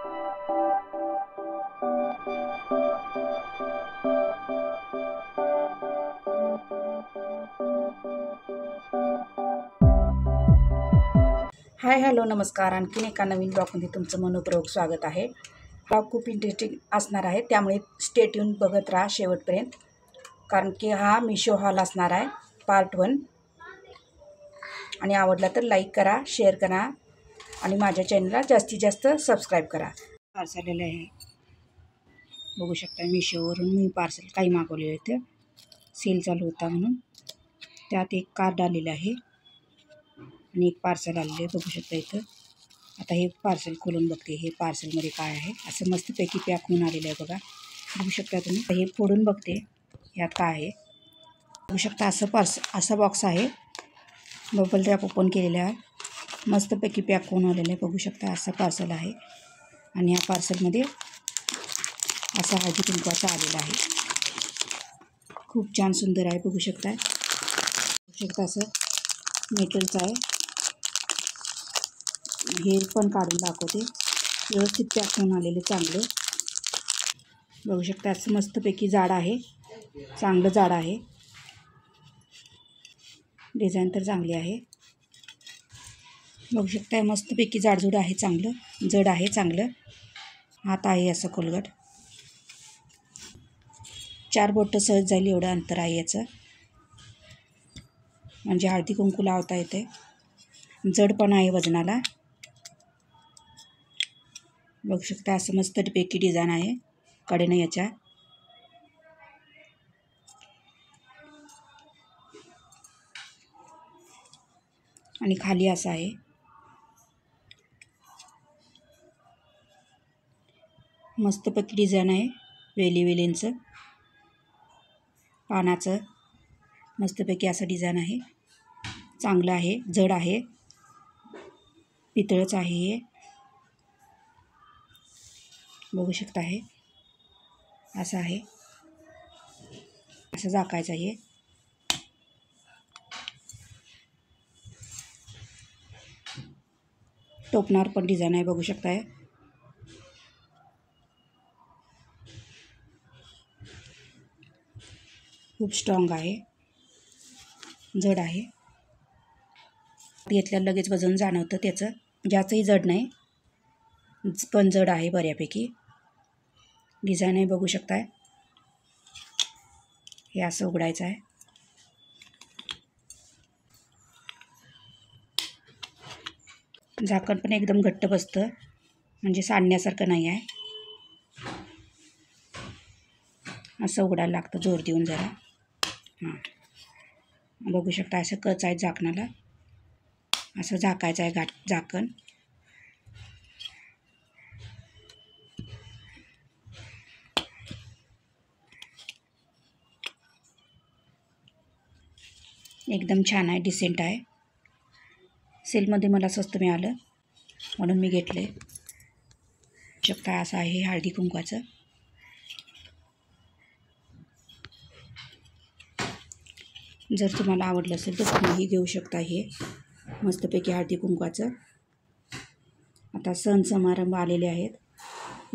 Hi hello नमस्कार. आणखीन एका नवीन ब्लॉगमध्ये तुमचं मनपूर्वक स्वागत आहे. ब्लॉग खूप इंटरेस्टिंग असणार आहे, त्यामुळे स्टे ट्यून बघत राहा शेवटपर्यंत, कारण की हा मिशो हॉल असणार आहे पार्ट 1. आणि आवडला तर लाईक करा, शेअर करा आणि माझ्या चॅनलला जास्तीत जास्त सबस्क्राईब करा. पार्सल आलेलं आहे, बघू शकता. मिशोवरून मी पार्सल काही मागवलेलं आहे, ते सेल चालू होता म्हणून. त्यात एक कार्ड आलेलं आहे आणि एक पार्सल आलेलं आहे, बघू शकता इथं. आता हे पार्सल खोलून बघते, हे पार्सलमध्ये काय आहे. असं मस्तपैकी पॅक होऊन आलेलं आहे बघा, बघू शकता तुम्ही. हे फोडून बघते यात काय आहे. बघू शकता असा बॉक्स आहे, बबल रॅप ओपन केलेला आहे, मस्तपैकी पॅक होऊन आलेलं आहे. बघू शकता असं पार्सल आहे. आणि या पार्सलमध्ये असा हळदी कुंकवाचा आलेला आहे, खूप छान सुंदर आहे. बघू शकता असं मेटलचं आहे. हे पण काढून दाखवते, व्यवस्थित पॅक होऊन आलेले चांगलं. बघू शकता असं मस्तपैकी जाड आहे, चांगलं जाड आहे. डिझाईन तर चांगली आहे, बघू शकता. मस्तपैकी जाडजूड आहे, चांगलं जड आहे, चांगलं. हात आहे असं खोलगट, 4 बोटं सहज जाईल एवढं अंतर आहे याचं. म्हणजे हळदी कुंकू लावता येते. जड पण आहे वजनाला. बघू शकता असं मस्तपैकी डिझाईन आहे कडेनं याच्या. आणि खाली असं आहे. मस्तपैकी डिझाईन आहे, वेलींचं पानाचं. मस्तपैकी असं डिझाईन आहे, चांगलं आहे, जड आहे, पितळच आहे हे. बघू शकता हे असं आहे, असं झाकायचं आहे. टोपणावर पण डिझाईन आहे, बघू शकताय. खूप स्ट्रॉंग आहे, जड आहे. घेतल्यावर लगेच वजन जाणवतं त्याचं. जास्तही जड नाही, पण जड आहे बऱ्यापैकी. डिझाईन आहे, बघू शकताय. हे असं उघडायचं आहे. झाकण पण एकदम घट्ट बसतं, म्हणजे सांडण्यासारखं नाही आहे. असं उघडायला लागतं जोर देऊन जरा. हां, बघू शकता असं कच आहे झाकणाला. असं झाकायचं आहे झाकण. एकदम छान आहे, डिसेंट आहे. सेलमध्ये मला स्वस्त मिळालं म्हणून मी घेतले. शकता असं आहे हळदी कुंकवाचं. जर तुम्हाला आवडलं असेल तर तुम्हीही घेऊ शकता हे मस्तपैकी हळदी कुंकवाचं. आता सण समारंभ आलेले आहेत,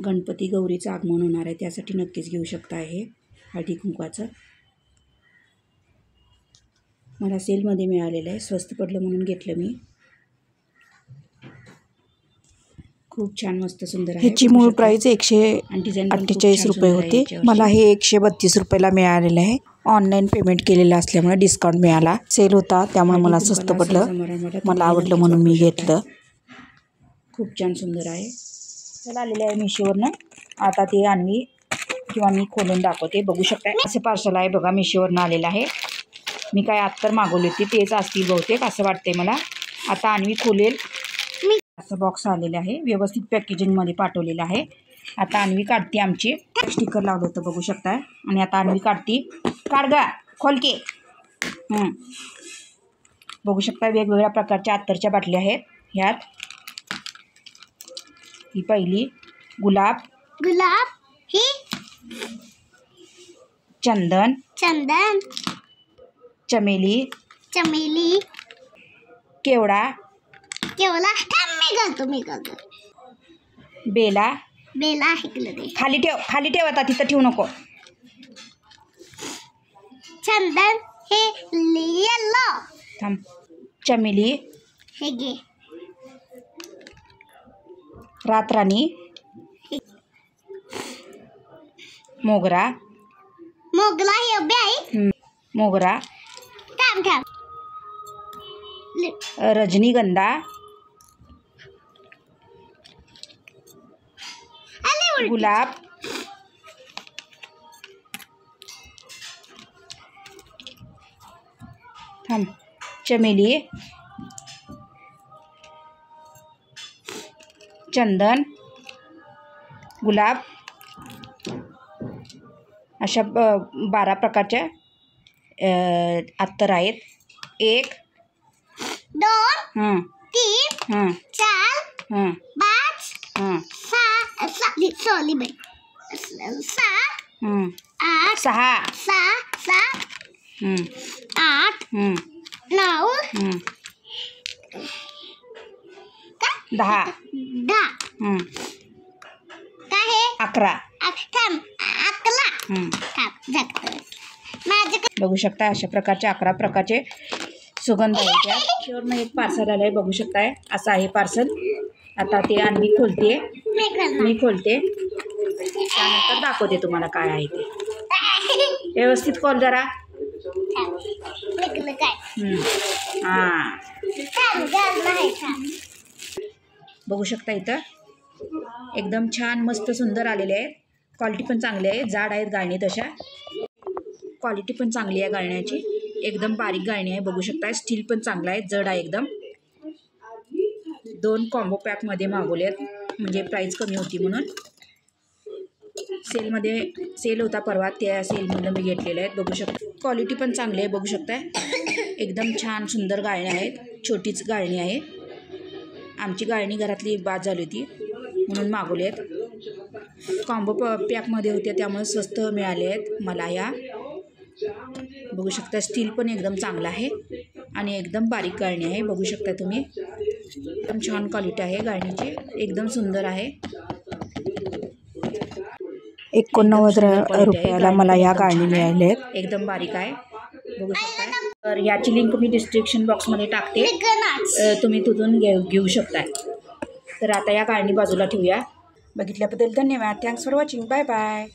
गणपती गौरीचं आगमन होणार आहे, त्यासाठी नक्कीच घेऊ शकता हे हळदी कुंकवाचं. मला सेलमध्ये मिळालेलं आहे, स्वस्त पडलं म्हणून घेतलं मी. खूप छान मस्त सुंदर आहे. ह्याची मूळ प्राइस 148 रुपये होती. मला हे 132 रुपयाला मिळालेलं आहे. ऑनलाईन पेमेंट केलेलं असल्यामुळे डिस्काउंट मिळाला. सेल होता त्यामुळे मला स्वस्त पडलं, मला आवडलं म्हणून मी घेतलं. खूप छान सुंदर आहे. चला आलेले आहे मिशोवरनं. आता ते आणवी किंवा मी खोलून दाखवते. बघू शकता असे पार्सल आहे बघा, मिशोवरनं आलेलं आहे. मी काय आत्तर मागवली होती तेच असतील बहुतेक असं वाटते मला. आता आणवी खोलेल. असं बॉक्स आलेलं आहे, व्यवस्थित पॅकेजिंगमध्ये पाठवलेलं आहे. आता आणवी काढते, आमची स्टिकर लावलं होतं बघू शकता. आणि आता आणवी काढते. काढ गा, खोल की. बघू शकता वेगवेगळ्या प्रकारच्या अत्तरच्या बाटल्या आहेत ह्यात. ही पहिली गुलाब, ही चंदन, चमेली, केवडा, मी घालतो. बेला बेला ऐकलं ते. खाली ठेव आता, तिथं ठेवू नको. चंदन हे येल्लो. थांब. चमेली, हे घे. रातराणी, मोगरा, मोगला हे उभे आहे. मोगरा, थांब. रजनीगंधा, गुलाब, थांब. चमेली, चंदन, गुलाब, अशा 12 प्रकारच्या अत्तर आहेत. 1 2 3 4 5 6 सॉरी बाई 7 8 6 8 9 10 काय हे 11. थांब 11. थांब जगत माझ्याकडे बघू शकता अशा प्रकारचे 11 प्रकारचे सुगंध आहे. त्या शेवरनं एक पार्सल आलं आहे, बघू शकताय. असं आहे पार्सल. आता ते आणि मी खोलते त्यानंतर दाखवते तुम्हाला काय आहे ते. व्यवस्थित खोल जरा. हां, बघू शकता इथं एकदम छान मस्त सुंदर आलेले आहेत. क्वालिटी पण चांगली आहे. जाड आहेत गाळणी, तशा क्वालिटी पण चांगली आहे गाळण्याची. एकदम बारीक गाळणी आहे, बघू शकता. स्टील पण चांगला आहे, जड आहे एकदम. 2 कॉम्बो पॅकमध्ये मागवले आहेत, म्हणजे प्राईस कमी होती म्हणून. सेल होता परवा, त्या सेलमधून मी घेतलेले आहेत. बघू शकता क्वालिटी पण चांगली आहे, बघू शकता. एकदम छान सुंदर गाळणी आहेत. छोटीच गाळणी आहे. आमची गाळणी घरातली बाद झाली होती म्हणून मागवले आहेत. कॉम्बो पॅकमध्ये होते त्यामुळे स्वस्त मिळाले आहेत मला या. बघू शकता स्टील पण एकदम चांगलं आहे आणि एकदम बारीक गाळणी आहे, बघू शकता तुम्ही. एकदम छान क्वालिटी आहे गाळणीची, एकदम सुंदर आहे. 89 रुपयाला मला या गाळणी मिळाल्या आहेत. एकदम बारीक आहे, बघू शकता. तर याची लिंक मी डिस्क्रिप्शन बॉक्समध्ये टाकते, तुम्ही तिथून घेऊ शकता. तर आता या गाळणी बाजूला ठेवूया. बघितल्याबद्दल धन्यवाद. Thanks for watching. Bye bye.